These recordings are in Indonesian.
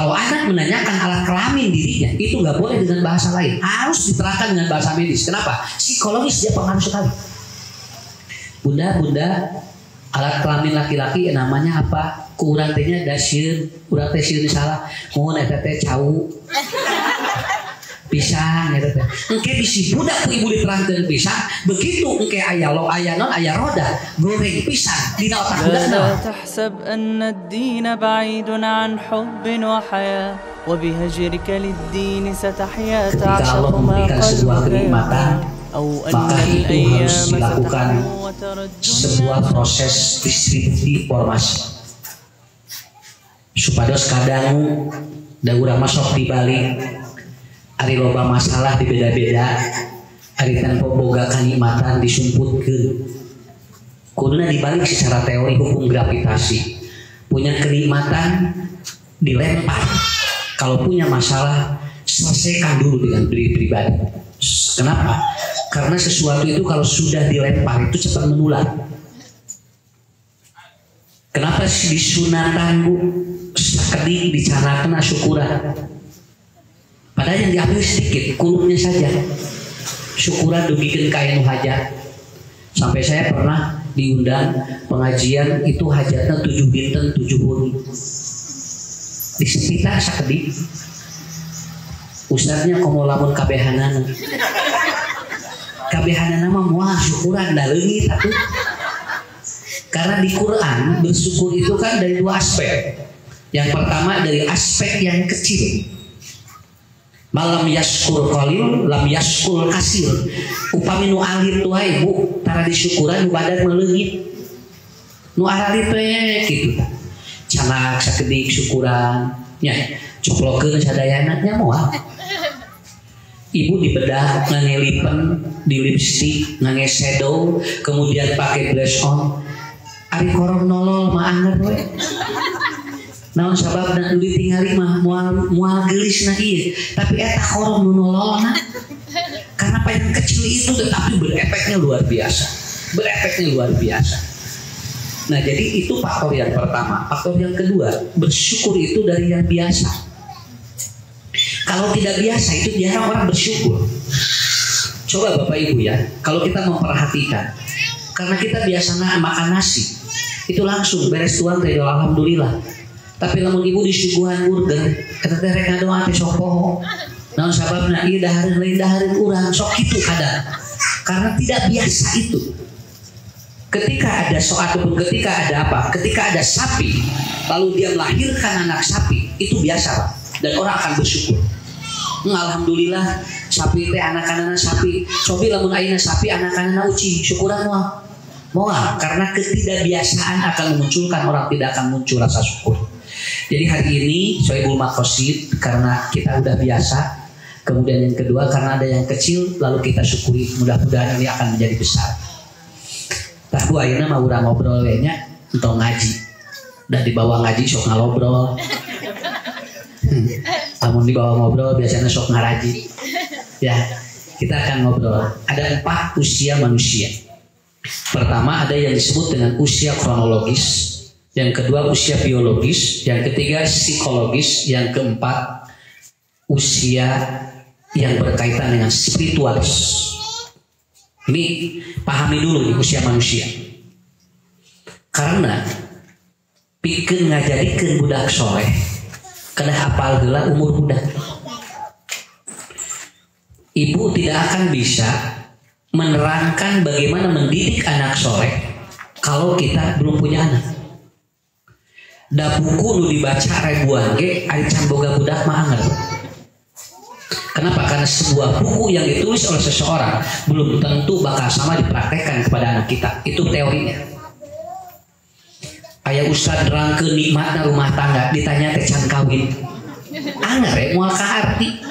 Kalau anak menanyakan alat kelamin dirinya, itu nggak boleh dengan bahasa lain, harus diterangkan dengan bahasa medis. Kenapa? Psikologis dia pengaruh sekali. Bunda, alat kelamin laki-laki namanya apa? Kurang tehnya dasir, kurang teh sieun salah, mohon eta teh cau. Pisang eta teh. Engke bisi budak ku ibu diterangkeun pisang, begitu engke aya lo aya non aya roda, goreng pisang dina otak budak naon. تحسب أن الدين بعيد عن حب وحياة وبهجرك للدين ستحيا تعشق ما قلبك أو أن الأيام ستحلو وترجو sebuah proses distribusi informasi supados kadang da urang masuk di balik ari loba masalah di beda-beda ari tanpa boga kanikmatan disumputkeun kuduna dibalik secara teori hukum gravitasi punya kenikmatan dilempar kalau punya masalah selesaikan dulu dengan diri pribadi. Kenapa? Karena sesuatu itu kalau sudah dilempar itu cepat menular. Kenapa disunatan bu sakedik dicanakeun syukuran? Padahal yang diambil sedikit, kulupnya saja. Syukuran dugikeun ka anu hajat. Sampai saya pernah diundang pengajian itu hajatnya 7 dinten 7 hari. Di sekitar sakedik. Ustaznya komo lamun kabehanana. Kabehanana mah moal syukuran da leungit atuh. Karena di Quran bersyukur itu kan dari 2 aspek. Yang pertama dari aspek yang kecil. Malam yaskur qalil, lam yaskur kasir. Upami nu alit tuai bu, tara disyukuran nu badan meleungit. Nu alit teh kitu. Canak sakedik syukuran, nya coplokeun sadayana nya moal. Ibu dibedah ngangelipen, di lipstick, ngange shadow, kemudian pakai blush on. Ari korong nolol mah anger we. Naon sababna nu ditingali mah moal geulisna ieu, tapi eta korong nu nololna. Karena pengen kecil itu tetapi berefeknya luar biasa. Berefeknya luar biasa. Nah, jadi itu faktor yang pertama. Faktor yang kedua, bersyukur itu dari yang biasa. Kalau tidak biasa itu jarang orang bersyukur. Coba Bapak Ibu ya, kalau kita memperhatikan, karena kita biasa makan nasi, itu langsung beres tuang teh alhamdulillah. Tapi lamun ibu disuguhan burger, eta teh rek ngadoa teh sok poho. Naon sababna ieu dahareun lain dahareun urang sok kitu kadang. Karena tidak biasa itu. Ketika ada ataupun ketika ada apa? Ketika ada sapi, lalu dia melahirkan anak sapi, itu biasa Pak. Dan orang akan bersyukur. Alhamdulillah sapi teh anak-anak sapi. Cobi lamun ayeuna sapi anak-anak uci, syukuran moal. Karena ketidakbiasaan akan memunculkan orang tidak akan muncul rasa syukur. Jadi hari ini Soebul Maqasid karena kita udah biasa. Kemudian yang kedua karena ada yang kecil lalu kita syukuri. Mudah-mudahan ini akan menjadi besar. Tahu ayeuna mah urang ngobrol we nya entong ngaji. Dan dibawa ngaji sok ngalobrol. Namun dibawa ngobrol biasanya sok ngaraji. Ya, kita akan ngobrol. Ada 4 usia manusia. Pertama ada yang disebut dengan usia kronologis, yang kedua usia biologis, yang ketiga psikologis, yang keempat usia yang berkaitan dengan spiritualis. Ini pahami dulu nih usia manusia. Karena pikeun ngajadikeun budak soleh, kada hafal heula umur budak. Ibu tidak akan bisa menerangkan bagaimana mendidik anak soleh kalau kita belum punya anak. Da buku nu dibaca ribuan ge ari can boga budak mah anger. Kenapa? Karena sebuah buku yang ditulis oleh seseorang belum tentu bakal sama dipraktekkan kepada anak kita. Itu teorinya. Kayak Ustadz nerangkeun nikmatna rumah tangga ditanya teh can kawin. Anger moal kaharti.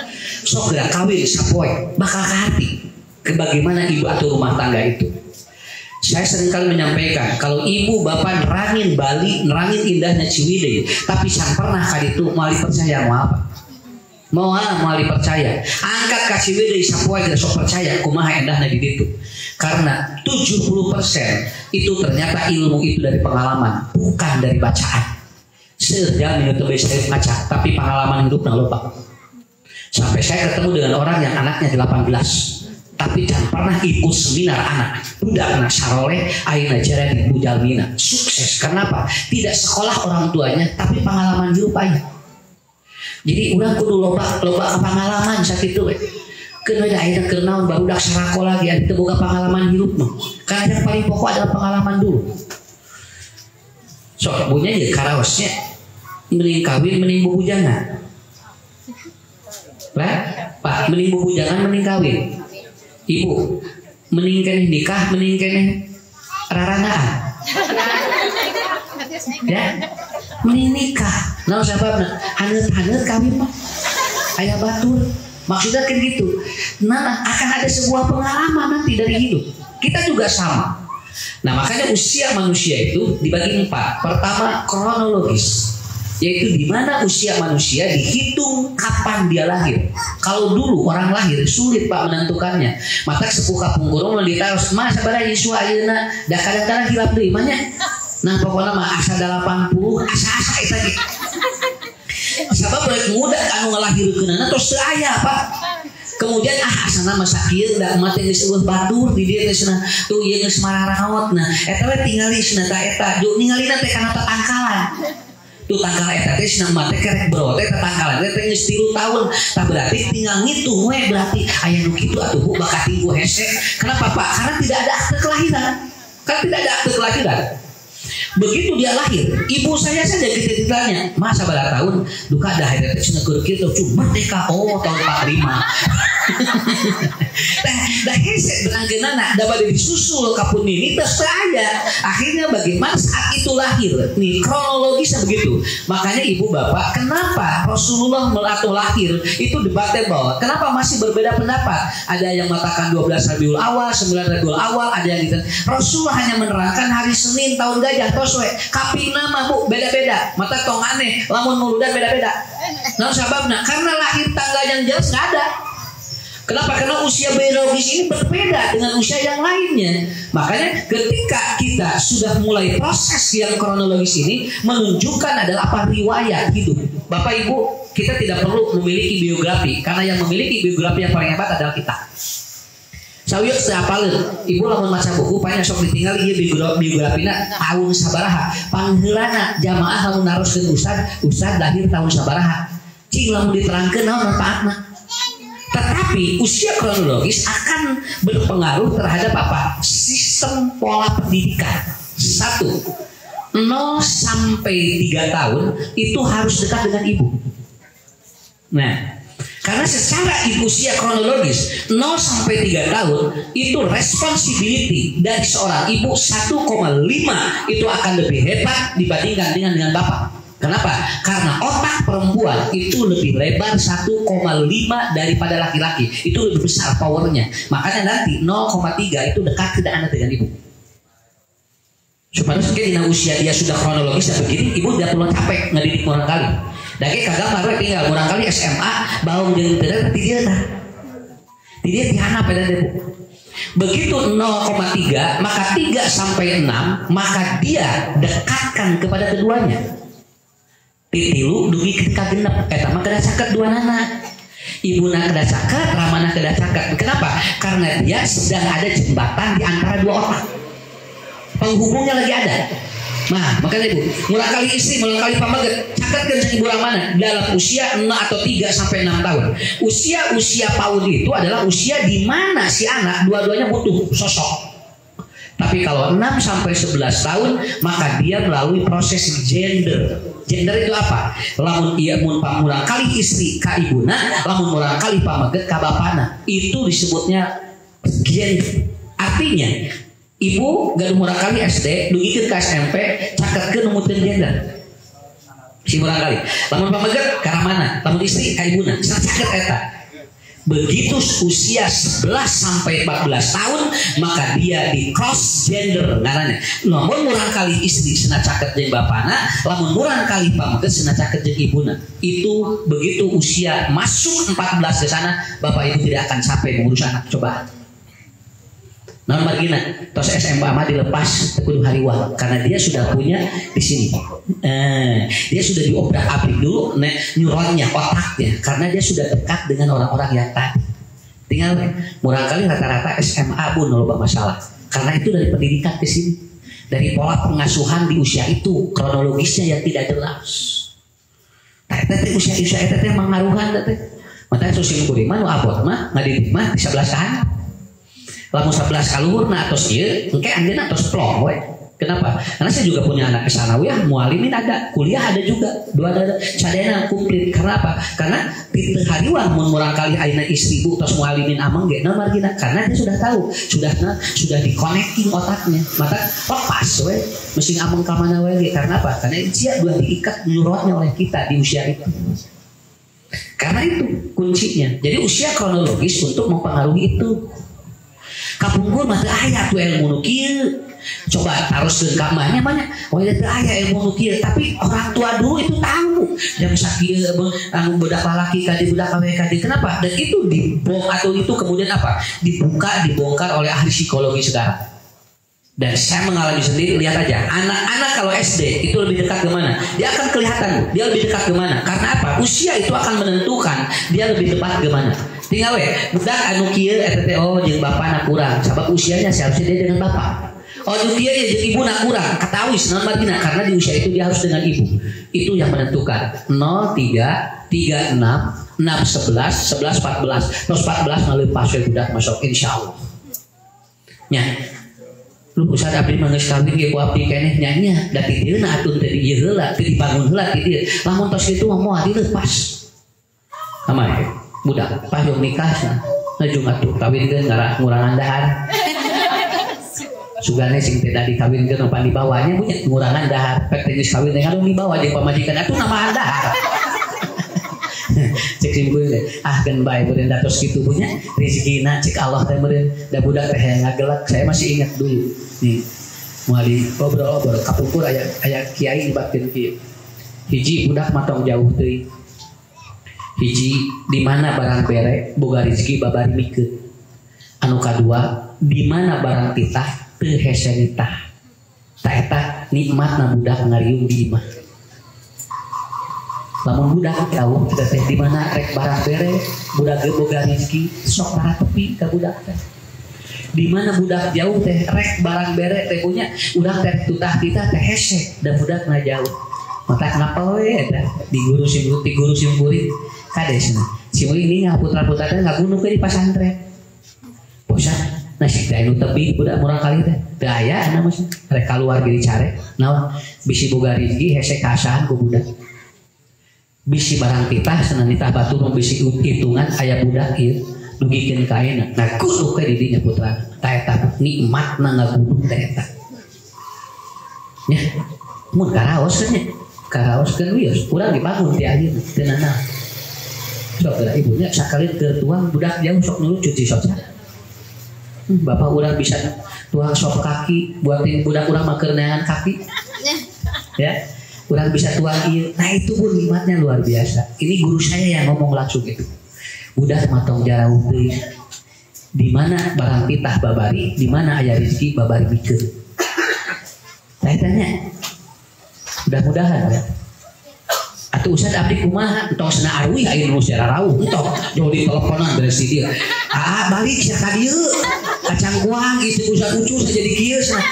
Sok geura kawin sapoe bakal kaharti. Bagaimana ibu atau rumah tangga itu. Saya seringkali menyampaikan kalau ibu bapak nerangin Bali, nerangin indahnya Ciwidey, tapi can pernah kaditu moal percaya mau apa? Mau percaya. Angkat ka Ciwidey sapoe geus sok percaya kumaha endahna di ditu. Karena 70% itu ternyata ilmu itu dari pengalaman, bukan dari bacaan. Sejam itu saya ngaca, tapi pengalaman hidupnya lupa. Sampai saya ketemu dengan orang yang anaknya 18, tapi jangan pernah ikut seminar anak. Udah anak saroleh, ayeuna jara di bujalmina. Sukses, kenapa? Tidak sekolah orang tuanya, tapi pengalaman hidup aja. Jadi udah kudu loba pengalaman saat itu. Kena ayeuna keur naon barudak sarakola lagi anu boga pengalaman hidup mah. Karena yang paling pokok adalah pengalaman dulu. Sok punya ya karaosnya mending kawin mending bubujana. Pak, mending bubujana mending kawin. Ibu, mending keneh nikah mending keneh raranaan. Ya, mending nikah. Nah sababna haneut kawin mah aya batur. Maksudnya kan gitu. Nah, akan ada sebuah pengalaman nanti dari hidup. Kita juga sama. Nah, makanya usia manusia itu dibagi 4. Pertama, kronologis, yaitu di mana usia manusia dihitung kapan dia lahir. Kalau dulu orang lahir sulit Pak menentukannya. Mata sepuh kapung gurung ditaros mah sabaraha isu ayeuna da kadang-kadang hilap deui mah nya. Nah, pokoknya mah asa 80, asa-asa eta gitu. Sabab proyek muda anu ngalahirkeunana tos teu aya Pak. Kemudian asana masa kieu da umat geus eueuh batur di dieu geus tuh ieu geus mararaot. Nah, eta we tingali cenah ta eta, juk ningalina teh kana tatangkalan. Tuh tangkal eta teh cenah mah teh kerek bro teh tatangkalan teh geus 3 tahun. Tah berarti tinggal ngitung we berarti aya nu kitu atuh bu bakat tinggu hese. Kenapa Pak? Karena tidak ada akte kelahiran. Kan tidak ada akte kelahiran. Begitu dia lahir, ibu saya saja kita ditanya, masa berapa tahun? Duka ada hari itu sudah kerja cuma merdeka, tahun 45. Dah hese beranggenana dapat disusul kapun ini tersaja. Akhirnya bagaimana saat itu lahir? Nih kronologisnya begitu. Makanya ibu bapak, kenapa Rasulullah atau lahir itu debatnya bahwa kenapa masih berbeda pendapat? Ada yang mengatakan 12 Rabiul Awal, 9 Rabiul Awal, ada yang gitu. Rasulullah hanya menerangkan hari Senin tahun gajah toswe. Kaping nama bu beda-beda. Mata tong aneh, lamun muludan beda-beda. Nah sababna karena lahir tanggal yang jelas nggak ada. Kenapa? Karena usia biologis ini berbeda dengan usia yang lainnya. Makanya ketika kita sudah mulai proses yang kronologis ini menunjukkan adalah apa riwayat hidup. Bapak Ibu, kita tidak perlu memiliki biografi karena yang memiliki biografi yang paling hebat adalah kita. Sawyuk seapaleun, ibu lamun maca buku panya sok ditinggal ieu biografina tahun sabaraha. Pangheulana jamaah lamun naroskeun ustad lahir tahun sabaraha. Cing lamun diterangkeun naon manfaatna. Tetapi usia kronologis akan berpengaruh terhadap apa? Sistem pola pendidikan. 1. 0 sampai 3 tahun itu harus dekat dengan ibu. Nah, karena secara usia kronologis 0 sampai 3 tahun itu responsibility dari seorang ibu 1,5 itu akan lebih hebat dibandingkan dengan bapak. Kenapa? Karena otak perempuan itu lebih lebar 1,5 daripada laki-laki. Itu lebih besar powernya. Makanya nanti 0,3 itu dekat tidak ada dengan ibu. Supaya mungkin di usia dia sudah kronologis begini, ibu tidak perlu capek ngedidik orang kali. Daki kagak marwe tinggal orang kali SMA baung jeung teu ti dia tah. Ti dia tihana pada debu. Begitu 0,3 maka 3 sampai 6 maka dia dekatkan kepada keduanya. Titilu dugi ketika genep eta mah kada caket dua nana. Ibuna kada caket, ramana kada caket. Kenapa? Karena dia sedang ada jembatan di antara dua otak. Penghubungnya lagi ada. Nah, makanya ibu, mulai kali istri, mulai kali pamaget, catatkan dengan ibu ramana dalam usia 0 atau 3 sampai 6 tahun. Usia PAUD itu adalah usia di mana si anak dua-duanya butuh sosok. Tapi kalau 6 sampai 11 tahun, maka dia melalui proses gender. Gender itu apa? Lamun ia mun pamurang kali istri ka ibuna, lamun murang kali pamaget ka bapana. Itu disebutnya gender. Artinya ibu gaduh murang kali SD, dugikeun ka SMP, caketkeun numutkeun gender. Si murang kali. Lamun pamaget ka mana? Lamun istri ka ibuna, caket eta. Begitu usia 11 sampai 14 tahun maka dia di cross gender ngaranna. Namun murang kali istri cenah caket jeung bapana, lamun murang kali pamaget cenah caket jeung ibuna. Itu begitu usia masuk 14 ke sana, bapak ibu tidak akan capek mengurus anak. Coba. Non margina, tos SMA mah dilepas kudu hariwang karena dia sudah punya di sini. Dia sudah diobrak-abrik dulu neuronnya, otaknya, karena dia sudah dekat dengan orang-orang yang tadi. Tinggal murang kali rata-rata SMA pun loba masalah. Karena itu dari pendidikan ke sini, dari pola pengasuhan di usia itu, kronologisnya yang tidak jelas. Nah, itu usia itu mengaruhan teh. Makanya susim kuring mah abot mah ngadidik mah di sebelah kanan. Lamun 11 kaluhurna atos ieu, engke anjeunna atos plong we. Kenapa? Karena saya juga punya anak sanawiyah, mualimin ada, kuliah ada juga. Dua ada sadayana komplit. Karena apa? Karena di hariwang mun murang kali ayeuna istri ibu tos mualimin ameng ge naon margina? Karena dia sudah tahu, sudah di-connecting otaknya. Maka lepas we, mesin ameng ka mana we ge. Karena apa? Karena dia sudah diikat neuronnya oleh kita di usia itu. Karena itu kuncinya. Jadi usia kronologis untuk mempengaruhi itu. Kapungkur mah teu aya tuh ilmu nu kieu. Coba terus ke kamarnya banyak. Oh ya teu aya ilmu nu kieu, tapi orang tua dulu itu tahu. Jam sakieu anu budak lalaki kadi budak awewe kadi. Kenapa? Dan itu atau itu kemudian apa? Dibongkar oleh ahli psikologi sekarang. Dan saya mengalami sendiri, lihat aja anak-anak kalau SD itu lebih dekat ke mana? Dia akan kelihatan, dia lebih dekat ke mana? Karena apa? Usia itu akan menentukan dia lebih dekat ke mana. Tinggal we, budak anu kieu eta teh jeung bapana kurang, sabab usianya seharusnya dia dengan bapak. Oh jeung kieu ya jeung ibu nak kurang, katawis naon margina karena di usia itu dia harus dengan ibu. Itu yang menentukan. 0 3 36 6 11 11 14. Terus 14 ngalepas we budak masuk insyaallah. Nya lu Ustaz abdi mah geus kawin ge ku abdi keneh nya da ti dieuna atuh teh di ieu heula teu dibangun heula ti dieu lamun tos kitu mah moal dilepas kamari budak payung nikah ngajung atuh kawinkeun ngurangan dahar sugane sing teh tadi kawinkeun pan dibawanya punya ngurangan dahar pek teh geus kawin teh anu dibawa jeung pamajikan atuh nambah dahar cek simpul deh kan bae meureun datos kitu punya rezekina cek Allah teh meureun da budak teh ngagelak saya masih ingat dulu nih moali obrol kapungkur aya kiai dibatkeun kieu hiji budak matong jauh teuing hiji di mana barang bere boga rezeki babari mikeun anu kadua di mana barang titah teu hese nitah ta eta nikmatna budak ngariung di imah. Lamun budak jauh kita teh di mana rek barang bere budak ge boga rezeki sok para tepi ka budak teh. Di mana budak jauh teh rek barang bere teh punya udah teh tutah kita teh hese dan budak na jauh. Mata kenapa we eta di guru sim kuring kadesna. Si ini ngaputra-putra teh ngabunuh ke di pasantren. Bosan nasi teh anu tepi budak murang kali teh. Teu aya ana mah rek kaluar ge dicare. Naon bisi boga rezeki hese kaasahan ku budak. Bisi barang titah sana nitah batur bisi hitungan aya budak ieu dugikeun ka ayeuna nah kudu ke di dinya putra ta eta nikmatna ngabunuh ta eta nya mun karaoskeun wios urang dibangun ti ayeuna teu naon sok da ibunya sakali keur tuang budak jauh sok nulu cuci sok bapak urang bisa tuang sop kaki buatin budak urang mah keur neangan kaki ya kurang bisa tuang ieu. Nah itu pun nikmatnya luar biasa. Ini guru saya yang ngomong langsung gitu. Udah matong jarau teuing. Di mana barang titah babari, di mana aya rezeki babari mikeun. Saya tanya. Mudah-mudahan ya. Atuh Ustaz abdi kumaha? Entong cenah arwi aya nu secara rawuh entong. Jauh di teleponan beres di dia. Balik sia ka dieu. Kacang kuang itu Ustaz ucu saja di kieu cenah.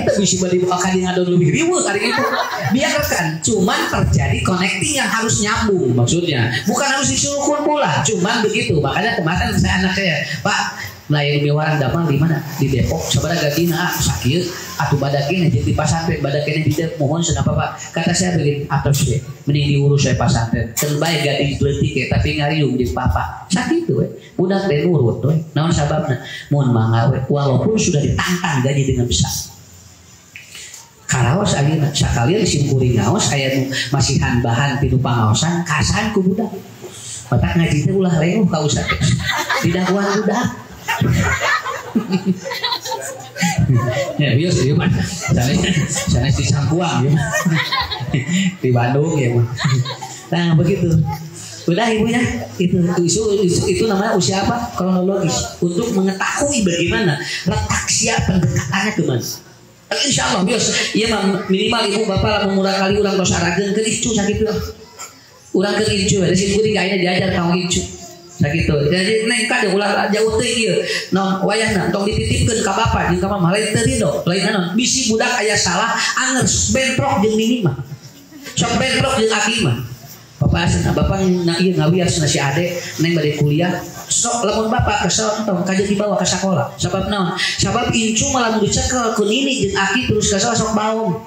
Teu bisi bade buka ka dieu ngadon leuwih riweuh kali itu. Biarkan, cuman terjadi connecting yang harus nyambung maksudnya. Bukan harus disuruhkan pula, cuman begitu. Makanya kemarin saya anak saya, Pak, layan miwaran damang di mana? Di Depok. Sabaraha gajinya sakit, atuh badakeun jeung di pasantren, badakeun di Depok mohon cenah Pak. Kata saya begini, atos we, mending diurus saya pasantren. Teu bae gadis leutik tapi ngariung jeung papa. Sakitu we. Budak teh nurut we. Naon sababna? Mun mangga we, walaupun sudah ditantang gaji dengan besar. Karaos ayeuna sakalian sim kuring ngaos aya nu masihan bahan pinu pangaosan kasahan ku budak. Matak ngaji teh ulah leuh ka ustaz. Didakwah budak. Ya bios ieu mah. Sanes di Sangkuang ya. Di Bandung ya mah. Nah begitu. Udah ibunya, itu namanya usia apa? Kronologis, untuk mengetahui bagaimana letak siap pendekatannya kemana. Insya Allah bios, iya minimal ibu bapak mengurang kali urang tos arageun ke icu sakit lah. Urang ke icu, ada sih kuring kayaknya diajar kamu icu. Sakit tuh. Jadi neng kada ulah jauh teh ieu. Non wayahna tong dititipkeun ka bapak jeung ka mama lain teu ridho. Lain naon? Bisi budak aya salah anger bentrok jeung nini mah. Sok bentrok jeung aki mah. Bapak asna bapak na ieu ngawias na si ade neng bade kuliah. Sok lamun bapak kesel tong kaja dibawa ke sekolah. Sabab naon? Sabab incu malah dicekel ku nini jeung aki terus kesel sok baung.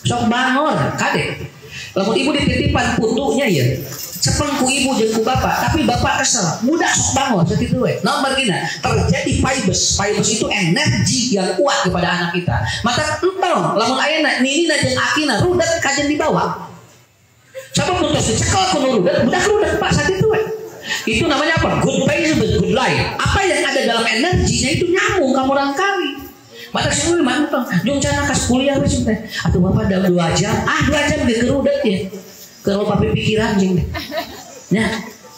Sok bangor kade. Lamun ibu dititipan putunya ya. Cepeng ku ibu jeung ku bapak, tapi bapak kesel. Budak sok bangor sakitu we. Naon margina? Terjadi paibes. Paibes itu energi yang kuat kepada anak kita. Maka entong lamun ayeuna nini jeung akina rudet kajen dibawa. Sabab putus dicekel ku rudet, budak rudet Pak sakitu we. Itu namanya apa? Good pain, good life. Apa yang ada dalam energinya itu nyambung kamu rangkali. Mata semua mantong. Jung cana kas kuliah wis teh. Atuh bapak ada 2 jam. 2 jam ge kerudet ya. Kalau papi pikiran jeng deh. Nah,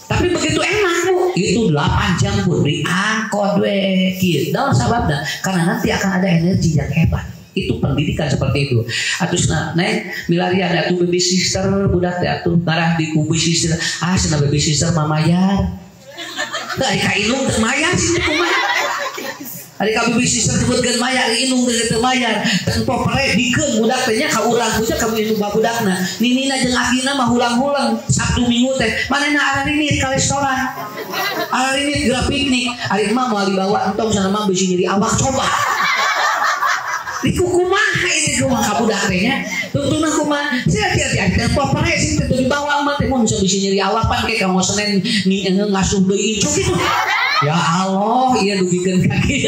tapi begitu enak Bu. Itu 8 jam Bu diangkot we kieu. Daon sababna karena nanti akan ada energi yang hebat. Itu pendidikan seperti itu. Atusna neng milarian atuh baby sister budak teh atuh darah di baby sister. Cenah baby sister mamayar. Teu aya kainung teu mayar sih kumaha. Ari ka baby sister disebutkeun mayar inung teu mayar. Tempo pere dikeun budak teh nya ka urang puja ka indung babudakna. Ninina jeung akina mah hulang-hulang Sabtu Minggu teh. Manehna ararinit ka restoran. Ararinit geura piknik. Ari mah moal dibawa entong sana mah bisi nyeri awak coba. Iku kumaha ini kumaha budak teh nya. Tuntuna kumaha? Sia-sia tempo pare sih teu dibawa mah teh mun bisi nyeri awak pan ke kamu Senin ngasuh deui icu gitu. Ya Allah, iya dugikeun kaki.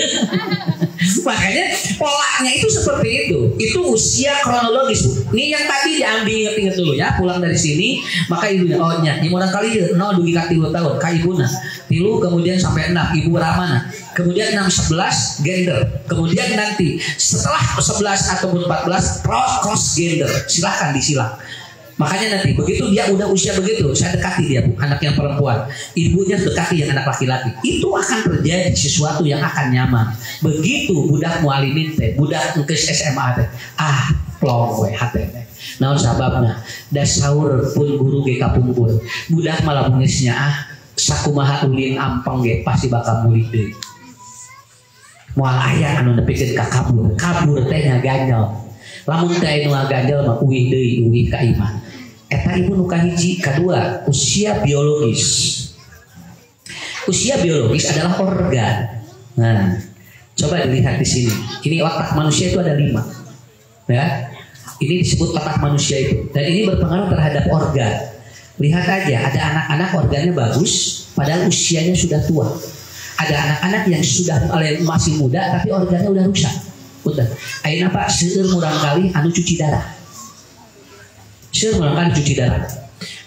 Makanya polanya itu seperti itu. Itu usia kronologis. Ini yang tadi diambil ingat dulu ya, pulang dari sini, maka ibunya ibu kali 0 dugi ka 3 tahun ka ibuna. 3 kemudian sampai 6 ibu ramana. Kemudian 6 11 gender. Kemudian nanti setelah 11 ataupun 14 cross gender. Silakan disilang. Makanya nanti begitu dia udah usia begitu, saya dekati dia Bu, anak yang perempuan, ibunya dekati yang anak laki-laki. Itu akan terjadi sesuatu yang akan nyaman. Begitu budak mualimin teh, budak engkeus SMA teh, plong we hate teh. Naon sababna? Da saur pun guru ge kapungkur. Budak malah geusnya sakumaha ulin ampeng ge pasti bakal mulih deui. Moal aya anu nepikeun ka kabur. Kabur teh ngaganjel. Lamun teh anu ngaganjel mah uwih deui, uwih ka iman. Eta ibu nu kahiji, kadua usia biologis. Usia biologis adalah organ. Nah, coba dilihat di sini. Ini otak manusia itu ada 5. Ya, ini disebut otak manusia itu. Dan ini berpengaruh terhadap organ. Lihat aja, ada anak-anak organnya bagus, padahal usianya sudah tua. Ada anak-anak yang sudah masih muda, tapi organnya udah rusak. Udah. Ayeuna Pak seueur murang kali anu cuci darah. Seueur murang kali cuci darah.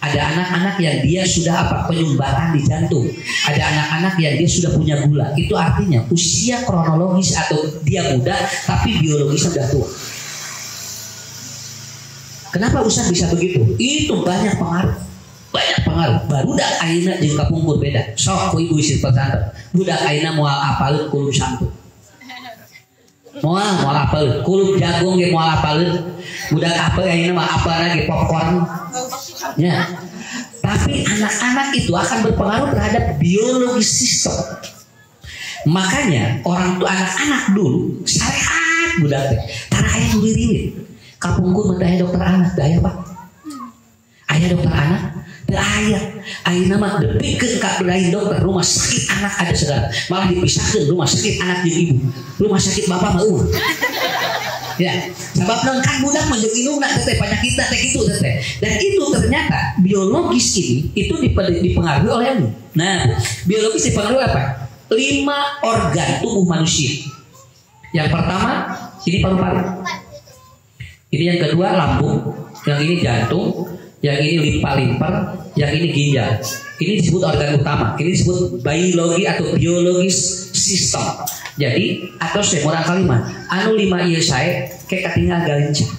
Ada anak-anak yang dia sudah penyumbaran di jantung. Ada anak-anak yang dia sudah punya gula. Itu artinya usia kronologis atau dia muda tapi biologis sudah tua. Kenapa Ustaz bisa begitu? Itu banyak pengaruh. Banyak pengaruh. Barudak ayeuna jeung kapungkur beda. Sok ku ibu isi pesantren. Budak ayeuna moal apaleun kulum santun. Moal apaleun kulum jagung ge moal apaleun. Budak apel ayeuna mah apelna ge popcorn. Ya. Tapi anak-anak itu akan berpengaruh terhadap biologis sistem. Makanya orang tua anak-anak dulu syariat budak teh. Tara aya nu riwit. Kapungkur mah aya dokter anak, teu aya Pak. Aya dokter anak, teu aya. Ayeuna mah depikeun ka lain dokter rumah sakit anak ada segala. Malah dipisahkeun rumah sakit anak jeung ibu. Rumah sakit bapak mah ya, sebab kan budak menjadi inung nak teteh penyakit teh gitu teteh. Dan itu ternyata biologis ini itu dipengaruhi oleh ini. Nah, biologis dipengaruhi apa? 5 organ tubuh manusia. Yang pertama ini paru-paru. Ini yang kedua lambung, yang ini jantung, yang ini limpa-limper, yang ini ginjal. Ini disebut organ utama. Ini disebut biologi atau biologis sistem. Jadi atau semurang kalimat anu 5 ieu sae ke katingal galincah.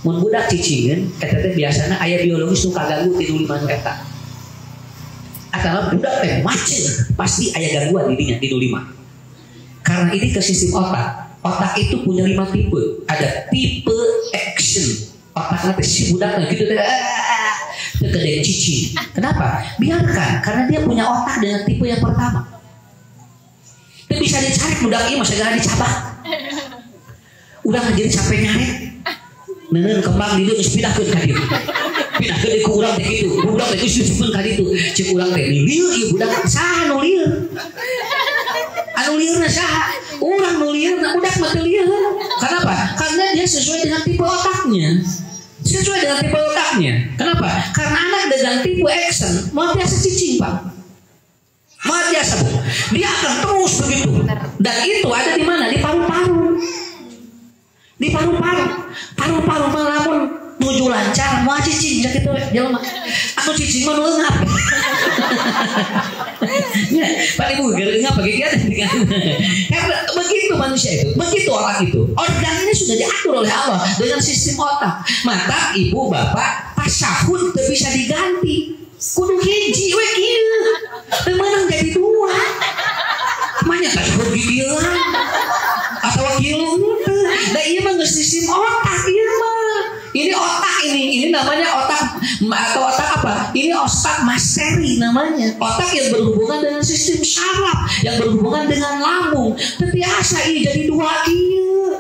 mun budak cicingan eta teh biasana aya biologis nu kaganggu ti 5 eta. Atau budak teh macet pasti aya gangguan di dinya di 5. Karena ini ke sistem otak. Otak itu punya 5 tipe. Ada tipe action. Otaknya teh si budak gitu teh tegede cicing. Kenapa? Biarkan karena dia punya otak dengan tipe yang pertama. Itu bisa dicari budak ieu mah segala dicabak. Udah jadi capek nyari. Neneun kembang di dieu geus pindahkeun ka dieu. Pindahkeun ku urang teh kitu. Budak teh geus disupkeun ka ditu. Ceuk urang teh lieu ieu budak saha nu lieu? Anu liurna saha? Urang nu liurna budak mah teu lieur. Kenapa? Karena dia sesuai dengan tipe otaknya. Sesuai dengan tipe otaknya. Kenapa? Karena anak dengan tipe action mau biasa cicing, Pak. Mau biasa, Bu. Dia akan terus begitu. Dan itu ada di mana? Di paru-paru. Di paru-paru. Paru-paru melamun nuju lancar mau cicing gitu jelema. Aku cicing mah ngap. Ya, Pak Ibu ngap bagi dia karena begitu manusia itu, begitu orang itu. Organnya sudah diatur oleh Allah dengan sistem otak. Mata ibu bapak pas sahur teu bisa diganti. Kudu hiji we kieu. Teu meunang jadi 2. Manya teh gigi atau kieu. Da ieu mah geus sistem otak ieu mah. Ini otak ini namanya otak atau otak apa? Ini otak masteri namanya. Otak yang berhubungan dengan sistem saraf, yang berhubungan dengan lambung. Terbiasa ini jadi 2 kieu.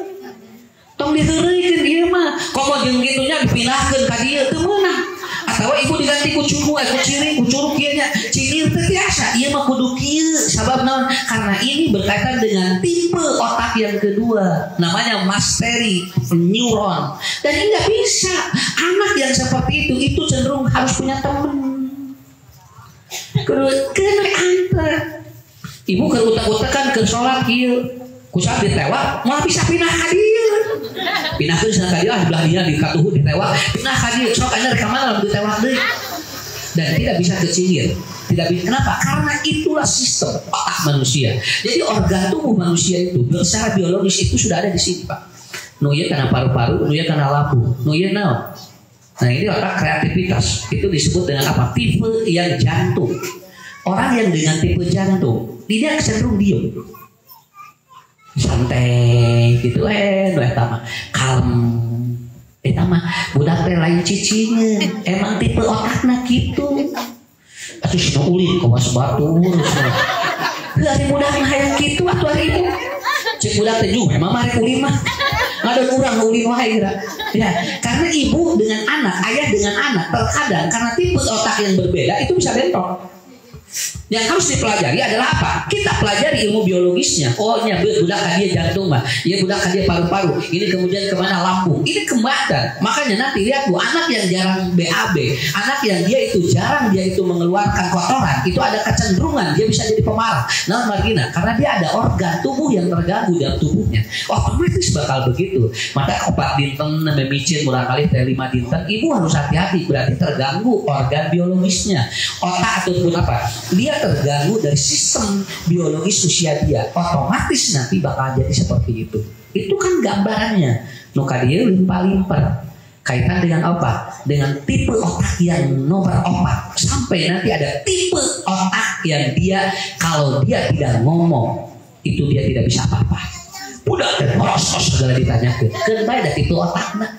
Tong diheureukeun ieu mah. Komo jeung kitunya dipindahkeun ka dieu teu meunang. Atawa ibu diganti ku cungu, ku ciring, ku curug kieu nya. Cinir teu biasa. Ieu mah kudu kieu. Sabab naon? Karena ini berkaitan dengan tipe otak yang kedua. Namanya masteri neuron. Dan ini enggak bisa. Anak yang seperti itu cenderung harus punya teman. Kudu kena antar. Ibu keur utak-utakan keur salat kieu. Kusab ditewak, malah bisa pindah ka dieu. Pinahkeun sana ka dieu belah dia di katuhu ditewak, pindah ka dieu sok anya rek mana lamun ditewak deui. Dan tidak bisa kecingir. Tidak bisa. Kenapa? Karena itulah sistem otak manusia. Jadi organ tubuh manusia itu secara biologis itu sudah ada di sini, Pak. Nu ieu kana paru-paru, nu ieu kana lambung, nu ieu naon? Nah, ini otak kreativitas. Itu disebut dengan apa? Tipe yang jantung. Orang yang dengan tipe jantung, dia cenderung diam. Santai gitu eta mah kalem eta mah budak teh lain cicingeun emang tipe otakna kitu atuh sia ulin kawas batur heuh ari budak mah hayang kitu atuh ari ibu cek budak teh juga emang mari ulin mah ngadon urang ulin wae ya karena ibu dengan anak ayah dengan anak terkadang karena tipe otak yang berbeda itu bisa bentrok. Yang harus dipelajari adalah apa? Kita pelajari ilmu biologisnya. Oh, nya budak dia jantung mah, ya budak dia paru-paru. Ini kemudian kemana lambung. Ini kembatan. Makanya nanti lihat bu, anak yang jarang BAB, anak yang dia itu mengeluarkan kotoran, itu ada kecenderungan dia bisa jadi pemarah. Nah, margina, karena dia ada organ tubuh yang terganggu dalam tubuhnya. Otomatis bakal begitu. Maka opat dinten memicin murah kali 5 dinten, ibu harus hati-hati berarti terganggu organ biologisnya, otak ataupun apa. Dia terganggu dari sistem biologis usia dia, otomatis nanti bakal jadi seperti itu. Itu kan gambarannya. Nuka dia limpa-limpa kaitan dengan apa? Dengan tipe otak yang nomor 4 sampai nanti ada tipe otak yang dia kalau dia tidak ngomong itu dia tidak bisa apa-apa. Budak dan merosot segala ditanyakan. Kenapa ada tipe otaknya?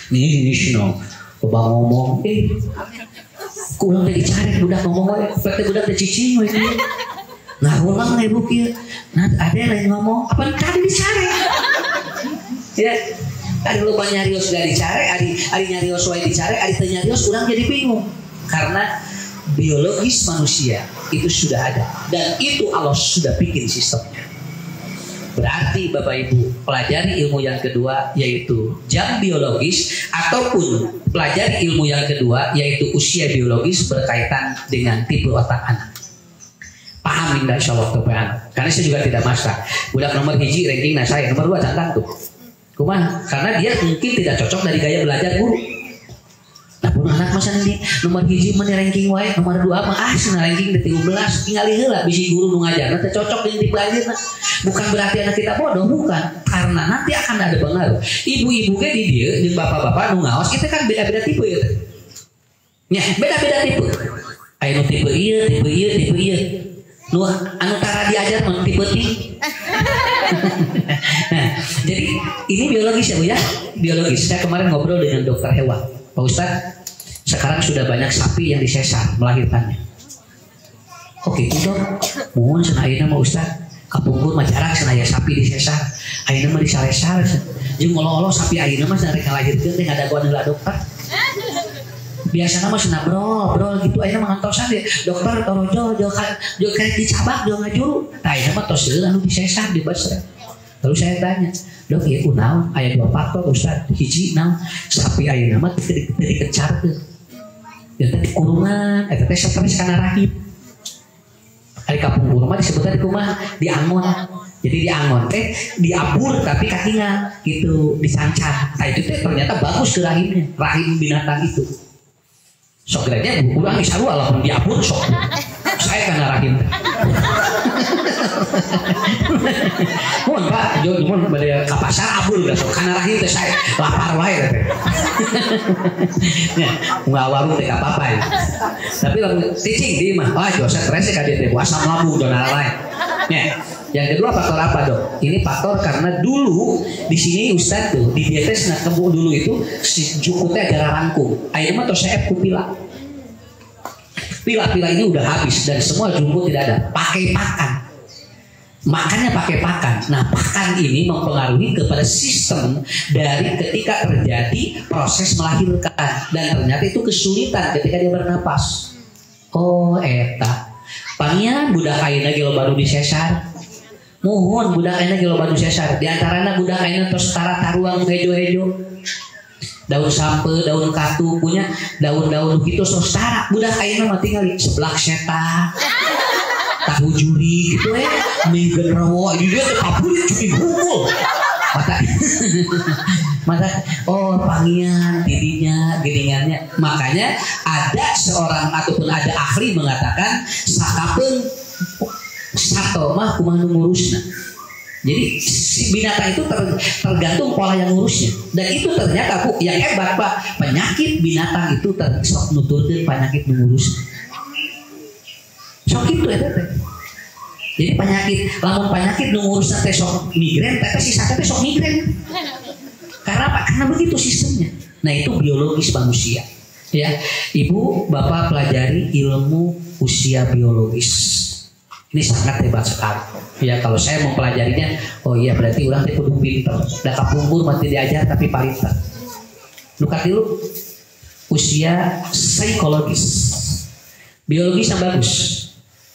Ini no, coba ngomong, kulang teh dicari budak ngomong we, teh budak teh cicing we. Nah, ulang ibu kieu. Nah, ada yang ngomong, apa tadi dicari? Ya, ada lupa nyarios gak dicari, ada nyarios wae dicari, ada teu nyarios urang jadi bingung. Karena biologis manusia itu sudah ada dan itu Allah sudah bikin sistemnya. Berarti Bapak Ibu pelajari ilmu yang kedua yaitu jam biologis ataupun pelajari ilmu yang kedua yaitu usia biologis berkaitan dengan tipe otak anak. Paham indah insyaallah kepean. Karena saya juga tidak masak. Budak nomor 1 ranking saya, nomor 2 cantang tuh. Kumaha? Karena dia mungkin tidak cocok dari gaya belajar guru. Tapi anak masa nanti nomor 1 mana ranking wae, nomor 2 mah cenah ranking di 13 tinggal heula bisi guru nu ngajarna teh cocok dengan tipe ajeuna. Bukan berarti anak kita bodoh, bukan. karena nanti akan ada pengaruh. Ibu-ibu ge di dieu jeung bapak-bapak nu ngaos kita kan beda-beda tipe ya. Nya, beda-beda tipe. Aya nu tipe ieu, tipe ieu, tipe ieu. Nu anu tara diajar mah tipe ti. Nah, jadi ini biologis ya Bu ya. Biologis. Saya kemarin ngobrol dengan dokter hewan. Pak Ustadz, sekarang sudah banyak sapi yang disesar melahirkannya. Oke, itu dok. Mohon cenah ayeuna mah Ustadz. Kapungkur mah jarang cenah aya sapi disesar. Ayeuna mah disalesar. Jeung olo-olo sapi ayeuna mah rek ngalahirkeun teh ngadaguan heula dokter. Biasanya mah cenah brol gitu ayeuna mah ngantosan deh. Dokter torojo jo kayak dicabak jo ngajuru. Tah ayeuna mah tos heula anu disesar dibasar. Lalu saya tanya, dok ya kunaon aya 2 faktor Ustaz. Hiji naon sapi ayeuna mah teu dikecarkeun. Ya teh kurungan eta teh stres kana rahim. Ari kapungkur mah disebutna di kumaha diangon. Jadi diangon teh diabur tapi kakingan gitu disancar. Nah itu teh ternyata bagus ke rahimnya, rahim binatang itu. Sok geranya kurang disaru walaupun diabur sok. Saya kena rahim. Mohon Pak, mohon bade ka pasar abur da sok kana rahim teh saya lapar wae teh. Ya, enggak warung teh apa-apa ya. Tapi lamun cicing di mah, wah jo stres ka dieu teh asam lambung dona lain. Ya. Yang kedua faktor apa dok? Ini faktor karena dulu di sini Ustadz tuh di diabetes nah kebun dulu itu si jukutnya agak rangkum. Akhirnya mah saya pila. Pila ini udah habis dan semua jukut tidak ada. Pakai pakan. Makannya pakai pakan. Nah pakan ini mempengaruhi kepada sistem dari ketika terjadi proses melahirkan dan ternyata itu kesulitan ketika dia bernapas. Oh eta. Pangian budak ayeuna ge baru disesar. Mohon budak ayeuna ge loba nu sesar. Di antarana budak ayeuna tos tara taruang hejo-hejo. Daun sampe, daun katu punya daun-daun kitu tos tara. Budak ayeuna mah tinggal seblak setan. Tahu juri gitu mie genderuwo di dia teh papulit cuci bungkul. Mata oh pangian didinya giringannya. Makanya ada seorang ataupun ada ahli mengatakan sakapeung sato mah kumaha ngurusna. Jadi si binatang itu tergantung pola yang ngurusnya. Dan itu ternyata Bu yang hebat Pak, penyakit binatang itu sok nuturkeun penyakit ngurus. Sok itu eta teh. Jadi lamun penyakit ngurusna teh sok migrain, tapi sisa teh sok migrain. Karena apa? Karena begitu sistemnya. Nah, itu biologis manusia. Ya, Ibu, Bapak pelajari ilmu usia biologis. Ini sangat hebat sekali. Ya kalau saya mempelajarinya, oh iya berarti orang teh kudu pinter. Da kapungkur mati diajar tapi palita. Nukat dulu usia psikologis. Biologis yang bagus.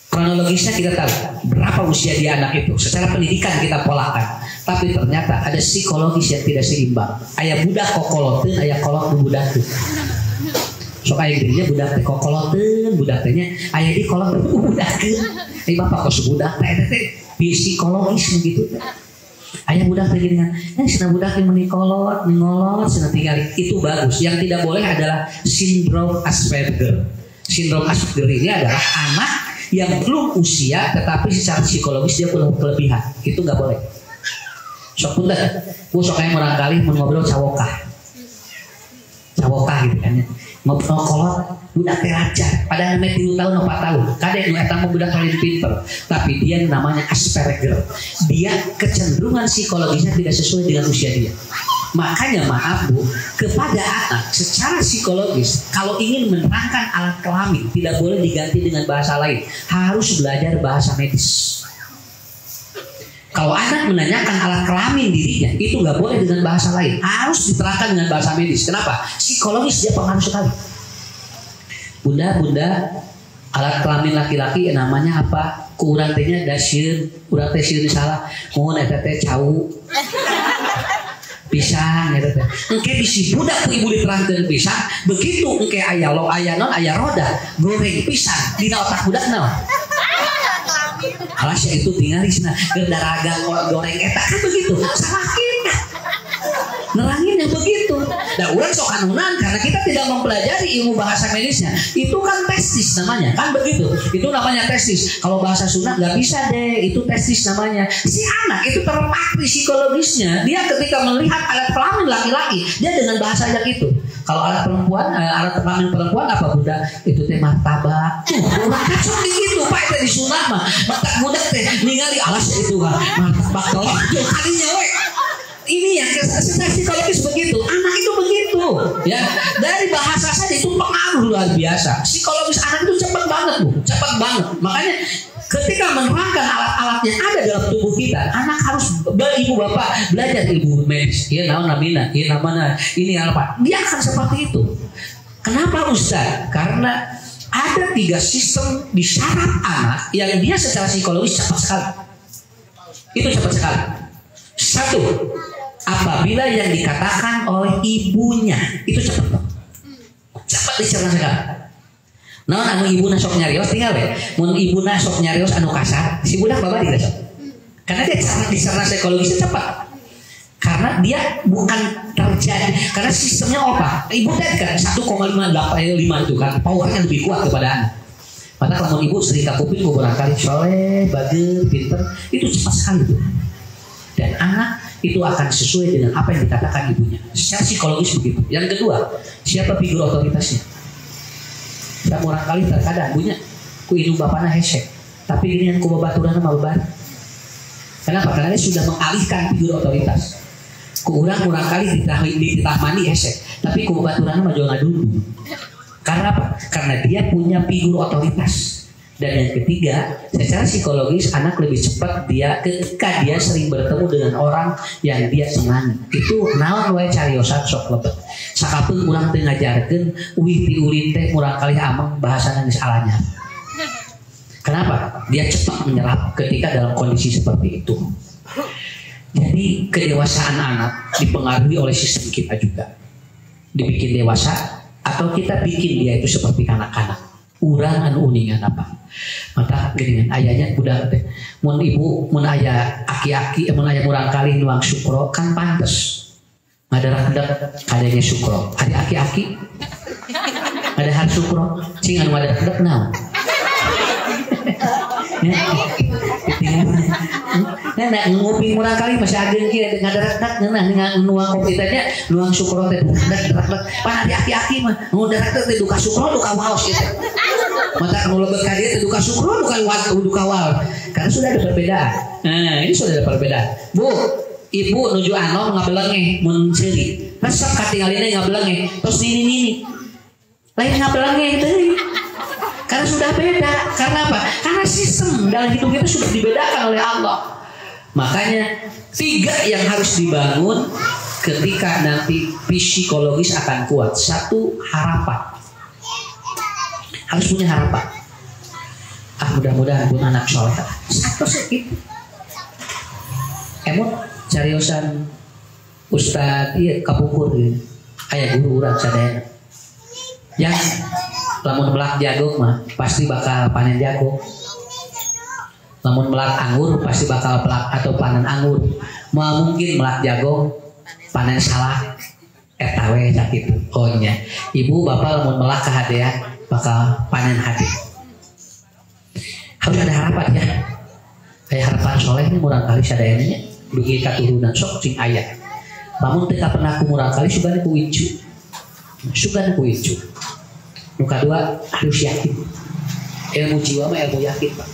Kronologisnya kita tahu berapa usia dia anak itu. Secara pendidikan kita polakan. Tapi ternyata ada psikologis yang tidak seimbang. Aya budak kokoloteun, aya kolot budak teu. Sok aya dirinya budak teh kokoloteun, budak tehnya aya di kolot budak teu. Bapak kos budak teh psikologis begitu teh. Aya budak teh geuningan, cenah budak teh menikolot, ningolot, cenah tinggal itu bagus. Yang tidak boleh adalah sindrom Asperger. Sindrom Asperger ini adalah anak yang belum usia tetapi secara psikologis dia punya kelebihan. Itu nggak boleh. Sok punten, ku sok aya murang kali mun ngobrol cawokah gitu kan ya. Ngobrol kolot budak teh lancar padahal meh 3 tahun 4 tahun kade nu eta mah budak paling pinter tapi dia namanya Asperger. Dia kecenderungan psikologisnya tidak sesuai dengan usia dia. Makanya maaf Bu, kepada anak secara psikologis kalau ingin menerangkan alat kelamin tidak boleh diganti dengan bahasa lain, harus belajar bahasa medis. Kalau anak menanyakan alat kelamin dirinya itu nggak boleh dengan bahasa lain, harus diterangkan dengan bahasa medis. Kenapa? Psikologis dia pengaruh sekali. Bunda, alat kelamin laki-laki namanya apa? Kurang tehnya dasieun, urang teh sieun salah. Mohon eta teh cau. Pisang eta teh. Engke bisi budak ku ibu diterangkeun pisang, begitu engke aya lo aya non aya roda, goreng pisang dina otak budak naon? Alas ya itu tinggal di sana gendaraga goreng eta kan begitu. Salah kita. Neranginnya begitu. Nah, urang sok anunan karena kita tidak mempelajari ilmu bahasa medisnya. Itu kan testis namanya, kan begitu. Itu namanya testis. Kalau bahasa Sunda nggak bisa deh, itu testis namanya. Si anak itu terpatri psikologisnya. Dia ketika melihat alat kelamin laki-laki, dia dengan bahasa yang itu. Kalau alat perempuan, alat kelamin perempuan apa bunda? Itu teh martabak. Ulah kacau gitu, Pak, itu di Sunda mah. Mata budak teh ningali alas itu kan martabak kalau kalinya we. Ini yang secara psikologis begitu, anak itu begitu, ya. Dari bahasa saja itu pengaruh luar biasa. Psikologis anak itu cepat banget, Bu, cepat banget. Makanya ketika menerangkan alat-alat yang ada dalam tubuh kita, anak harus ibu bapak belajar ilmu medis. Ya, namanya, ini apa? Dia akan seperti itu. Kenapa Ustaz? Karena ada 3 sistem di saraf anak yang dia secara psikologis cepat sekali. Itu cepat sekali. 1. Apabila yang dikatakan oleh ibunya itu cepat dicerna sekali. Nah, anu ibu sok nyarios tinggal deh. Mun ibu sok nyarios anu kasar, si budak bapak tidak sok. Karena dia dicerna psikologisnya cepat. Karena dia bukan terjadi, karena sistemnya apa? Ibu tadi kan 1,5 itu kan, powernya lebih kuat kepada anak. Padahal kalau ibu sering kuping barangkali soleh, bagus, pinter, itu cepat sekali tuh. Dan anak itu akan sesuai dengan apa yang dikatakan ibunya. Secara psikologis begitu. Yang kedua, siapa figur otoritasnya? Saya orang kali terkadang punya ku indung bapana hesek, tapi ini yang ku babaturan sama beban. Kenapa? Karena dia sudah mengalihkan figur otoritas. Ku urang kali ditahmani hesek, tapi ku babaturan sama jual dulu. Karena apa? Karena dia punya figur otoritas. Dan yang ketiga, secara psikologis anak lebih cepat dia ketika dia sering bertemu dengan orang yang dia senangi. Itu naon wae cariosan sok lebet. Sakapeung urang teu ngajarkeun uih ti ulin teh murang kali ameng bahasana geus alanya. Kenapa? Dia cepat menyerap ketika dalam kondisi seperti itu. Jadi kedewasaan anak dipengaruhi oleh sistem kita juga. Dibikin dewasa atau kita bikin dia itu seperti kanak-kanak. Urang anu uningan apa? Mata geuningan ayahnya budak teh. Mun ibu mun aya aki-aki mun aya murang kali nuang sukro kan pantes. Ngadarak-dak kadanya sukro. Ada aki-aki. Ada har sukro, cing anu ngadarak-dak naon? Nah, nguping murang kali masih ada yang ngadarak-dak nuang kopi tanya nuang sukro teh dak-dak. Pan ada aki-aki mah ngadarak-dak teh duka sukro duka waos gitu. Mata kalau lebih kadia itu duka syukur bukan duka wal karena sudah ada perbedaan. Nah ini sudah ada perbedaan. Bu, ibu nuju anom ngabelengeh mun ceuri. Resep katingalina ngabelengeh terus nini lain ngabelengeh itu. Karena sudah beda. Karena apa? Karena sistem dalam hidup kita sudah dibedakan oleh Allah. Makanya 3 yang harus dibangun ketika nanti psikologis akan kuat. 1, harapan. Harus punya harapan. Mudah-mudahan pun anak soleh. Satu sedikit. Emot cariosan Ustad iya kapungkur gitu. Aya guru urang sadayana. Yang lamun melak jagung mah pasti bakal panen jagung. Lamun melak anggur pasti bakal pelak atau panen anggur. Mau mungkin melak jagung panen salah. Eta we sakit. Oh nya. Ibu bapak lamun melak kahadean bakal panen hati. Harus ada harapan ya. Kayak harapan soleh ini murang kali sadayana bagi katurunan sok cing aya. Namun teka pernah ku murang kali sugana ku incu. Nu kadua harus yakin. Ilmu jiwa mah ilmu yakin, Pak.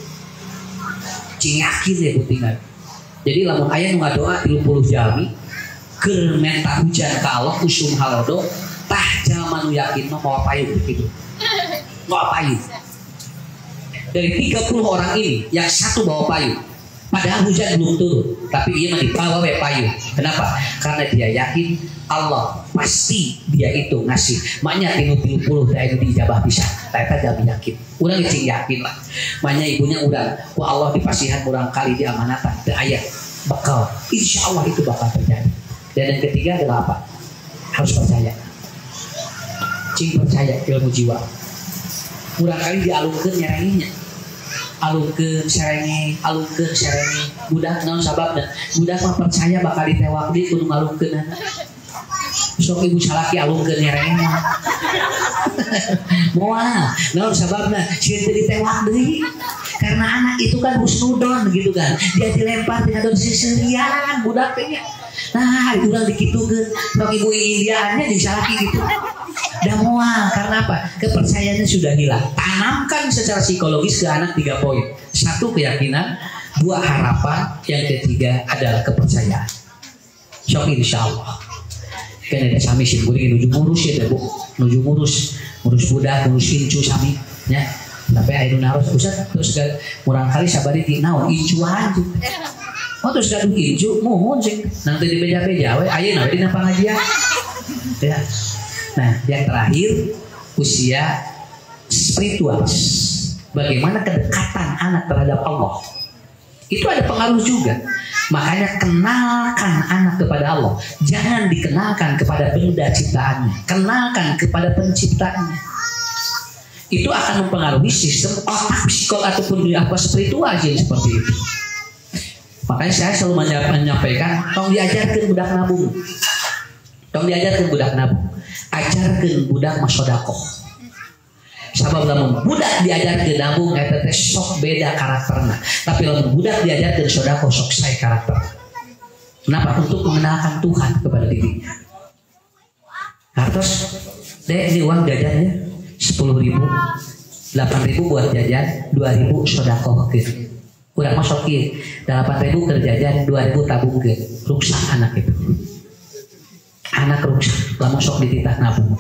Cing yakin ya kutingan. Jadi lamun aya nu ngadoa 30 jami keur menta hujan ka Allah usum halodo tah jalma nu yakin mah moal payung gitu. Bawa payung. Dari 30 orang ini yang 1 bawa payung. Padahal hujan belum turun, tapi dia mah dibawa payung. Kenapa? Karena dia yakin Allah pasti dia itu ngasih. Maknya 30 dari dijabah bisa. Tapi jangan yakin. Urang cing yakin lah. Maknya ibunya urang, ku Allah dipasihan urang kali diamanatan teu aya bakal. Insya Allah itu bakal terjadi. Dan yang ketiga adalah apa? Harus percaya. Cing percaya ilmu jiwa. Kurang kali dialungkeun nyerenginya. Alungkeun serenge budak naon sababna? Budak mah percaya bakal ditewak deui kudu ngalungkeunana. sok ibu salaki alungkeun nyereng. Moal, naon sababna sieun teu ditewak deui. Karena anak itu kan husnudon gitu kan. Dia dilempar dengan daun sisirian budak teh. Nah, urang dikitukeun, sok ibu Indiaannya jeung salaki gitu. Dan moal karena apa? Kepercayaannya sudah hilang. Tanamkan secara psikologis ke anak 3 poin. 1 keyakinan, 2 harapan, yang ketiga adalah kepercayaan. Sok insyaallah. Kan ada sami sih kuring nuju ngurus ya Bu. Nuju ngurus budak, ngurus incu sami nya. Tapi aya nu naros usah terus murang kali sabari ti naon incuan. Oh terus gaduh incu mohon sih. Nanti di beja-beja we ayeuna dina pangajian. Ya. Nah, yang terakhir usia spiritual. Bagaimana kedekatan anak terhadap Allah? Itu ada pengaruh juga. Makanya kenalkan anak kepada Allah. Jangan dikenalkan kepada benda ciptaannya. Kenalkan kepada penciptanya. Itu akan mempengaruhi sistem otak psikol ataupun spiritual seperti itu. Makanya saya selalu menyampaikan, tong diajarkan budak nabung. Tong diajarkan budak nabung. Ajarkan budak masodakoh. Sabab lamun budak diajarkan nabung eta teh sok beda karakterna. Tapi lamun budak diajarkan sodakoh sok sae karakter. Kenapa? Untuk mengenalkan Tuhan kepada dirinya. Terus dek ini uang jajannya 10.000, 8.000 buat jajan, 2.000 sodakoh gitu. Urang masuk kieu, 8.000 keur jajan, 2.000 tabungkeun. Ruksak anak itu. Anak ruksak, lamun sok dititah nabung.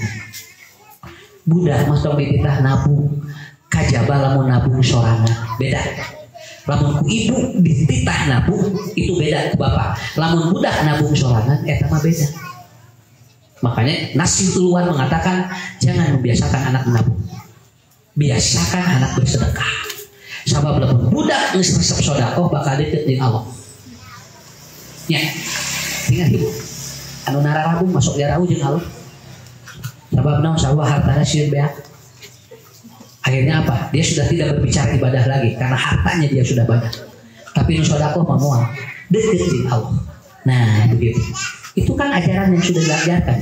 Budak mas sok dititah nabung. Kajaba lamun nabung sorangan, beda. Lamun ku ibu dititah nabung itu beda ku bapak. Lamun budak nabung sorangan eta mah beda. Makanya Nasih Uluan mengatakan jangan membiasakan anak menabung. Biasakan anak bersedekah. Sabab lamun budak geus resep sedekah bakal deket jeung Allah. Nya. Ingat ibu. Anu nararabung masuk jarau jeung Allah. Sabab naon sarua hartana sieun beak. Akhirnya apa? Dia sudah tidak berbicara ibadah lagi karena hartanya dia sudah banyak. Tapi nu sedekah mah moal deket jeung Allah. Nah, begitu. Itu kan ajaran yang sudah diajarkan.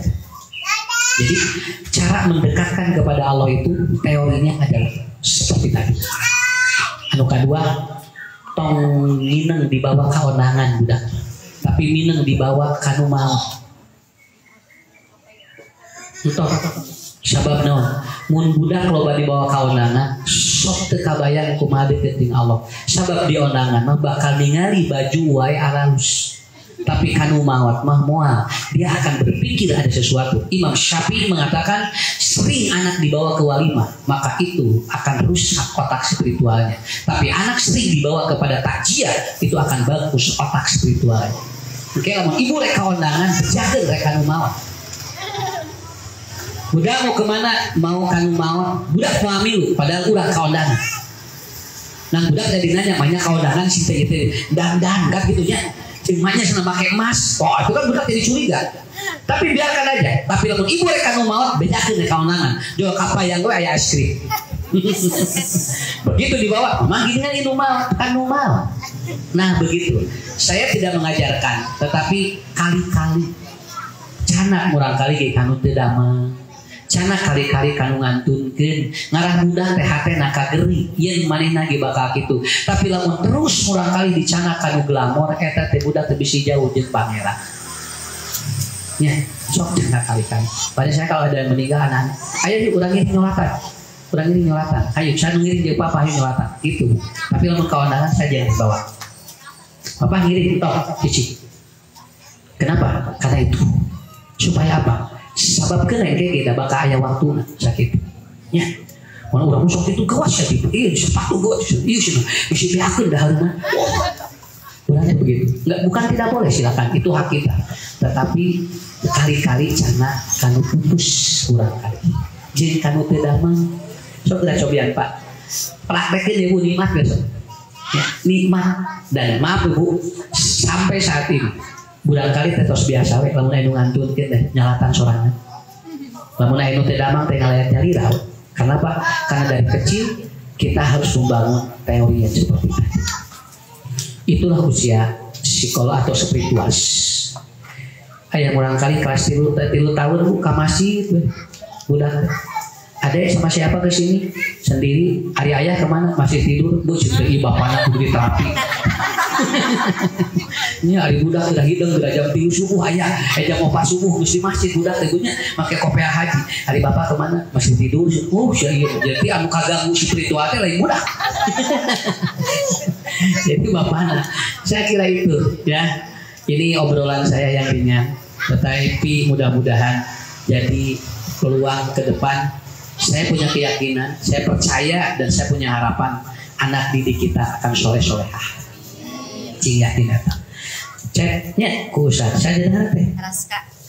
Jadi cara mendekatkan kepada Allah itu teorinya adalah seperti tadi. Anu kedua, tong mineng dibawa kaonangan budak, tapi mineng dibawa kanu mau. Entah sabab naon, mun budak loba dibawa kaonangan, sok teu kabayang kumaha deket jeung Allah. Sabab di onangan mah bakal ningali baju wae aralus. Tapi kanu mawat mah moal, dia akan berpikir ada sesuatu. Imam Syafi'i mengatakan sering anak dibawa ke walimah, maka itu akan rusak otak spiritualnya. Tapi anak sering dibawa kepada takjiah, itu akan bagus otak spiritualnya. Oke, lamun ibu rek kaondangan, jaga rek kanu mawat. Budak mau kemana? Mau kanu mawat. Budak mau amilu, padahal udah kaondangan. Nah budak jadi nanya, banyak kaondangan sih gitu, dan gak gitunya. Cimanya senang pakai emas, oh itu kan budak jadi curiga. Tapi biarkan aja. Tapi lamun ibu rek kanu maot bedakeun rek kaonangan. Jual kapayang gue aya es krim. Begitu dibawa, manggilnya itu maot, kanu maot. Nah begitu. Saya tidak mengajarkan, tetapi kali-kali cana murang kali ge kanu teu damang. Cana kali-kali kanu ngantunkeun ngarah budak teh hate naka geri yen manehna ge bakal kitu. Tapi lamun terus murang kali dicana kanu glamor eta teh budak teh bisi jauh jeung pangeran. Nya, sok cana kali-kali. Pada saya kalau ada yang meninggal anak, ayo yuk urang ieu nyolatan. Urang ieu nyolatan. Ayo saya ngiring jeung papa ayo nyolatan. Itu. Tapi lamun kawandangan saja yang dibawa. Papa ngiring tok cicing. Kenapa? Karena itu. Supaya apa? Sabab kena kayak kita bakal ayah waktu sakit. Ya, orang orang musuh itu kewas sakit. Iya, sepatu gue, iya sih, bisa diakui dah harusnya. Orangnya begitu. Enggak, bukan tidak boleh silakan, itu hak kita. Tetapi kali-kali cana kanu putus kurang kali. Jadi kanu tidak mang. So kita cobian Pak. Praktekin ibu nikmat besok. Ya, nikmat dan maaf ibu sampai saat ini. Budak kali tetos biasa we lamun anu ngantunkeun teh nyalatan sorangan. Lamun anu teh damang teh ngalayan nyari raut. Kenapa? Karena dari kecil kita harus membangun teori yang seperti tadi. Itulah usia psikolog atau spiritual. Aya murang kali kelas 3 tahun Bu ka masjid budak. Adek sama siapa ke sini? Sendiri. Ari ayah kemana? Masih tidur. Bu cintui bapaknya kudu diterapi. Ini hari budak udah hidung udah jam 3 subuh ayah. Jam 4 subuh mesti masjid budak ibunya pakai kopiah haji. Hari bapak kemana? Masih tidur. Oh iya. Jadi anu kaganggu spiritual teh lain budak. Jadi bapaknya. Saya kira itu ya. Ini obrolan saya yang ringan. Tetapi mudah-mudahan jadi peluang ke depan. Saya punya keyakinan, saya percaya dan saya punya harapan anak didik kita akan soleh-solehah. Cing yakin datang. Ceknya ku Ustaz, saya dengar teh.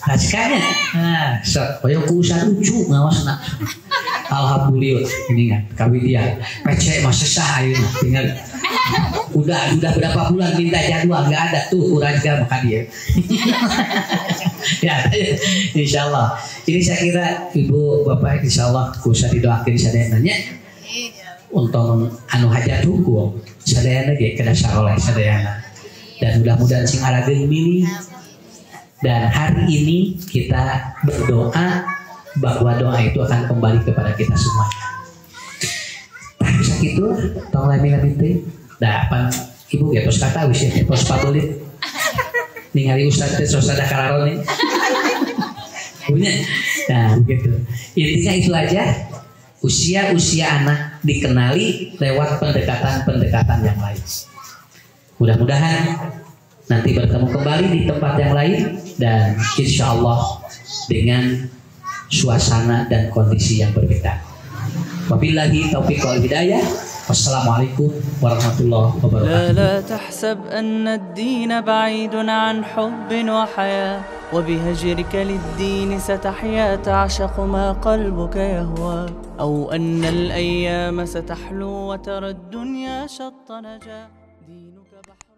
Raskanya. Nah, koyo ku Ustaz lucu ngawasna. Alhamdulillah ini kan kawidian. Pece mah sesah ayeuna tinggal. Udah berapa bulan minta jadwal enggak ada tuh Uraja maka dia. Ya, insyaallah. Ini saya kira ibu bapak insyaallah kusa didoakeun sadeananya. Untuk anu hajat hukum sadeana ge kada saleh sadeana. Dan mudah-mudahan sing arageun milih. Dan hari ini kita berdoa bahwa doa itu akan kembali kepada kita semua. Tapi sakitu tong lami-lami teh da pan ibu ge tos kata wis tos pabelit. Ningali ustaz teh tos ada kararon nih. Punya. Nah, begitu. Intinya itu aja. Usia anak dikenali lewat pendekatan-pendekatan yang lain. Mudah-mudahan nanti bertemu kembali di tempat yang lain dan insya Allah dengan suasana dan kondisi yang berbeda. Wabillahi taufiq wal hidayah. Wassalamualaikum warahmatullahi wabarakatuh. لا تحسب أن الدين بعيد عن حب وحياة وبهجرك للدين ستحيا تعشق ما قلبك يهوى أو أن الأيام ستحلو وترى الدنيا شط نجا دينك بحر